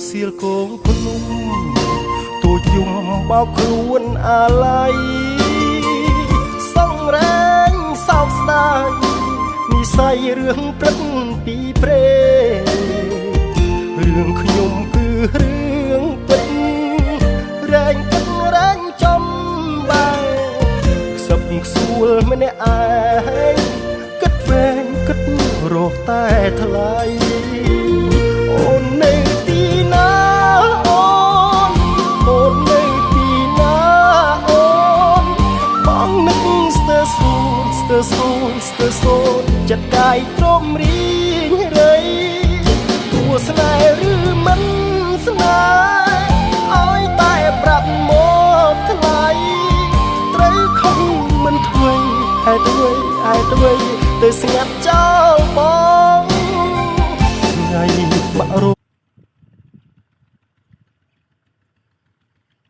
សៀលគងភ្នំទូចយំបោកខ្លួនអាឡ័យសង្រែងសោកស្ដាយនិស័យរឿងព្រឹកពីព្រេរឿងខ្ញុំគឺរឿងពិតរែងគិតរែងចំបែខ្សឹបខ្សួលម្នាក់ឯងគិតវែងគិតរកតែថ្លៃអូននៅទីណាអូននៅទីណាអូនបងនឹកស្ទើសូនស្ទើសូនចិត្តកាយទ្រាំរីងរៃគួស្នេហ៍ឬមិនស្នេហ៍ឲ្យតែប្រាប់មកថ្លៃត្រូវខំមិនធ្វើហេតុអ្វីទៅស្ងាត់ចោលបង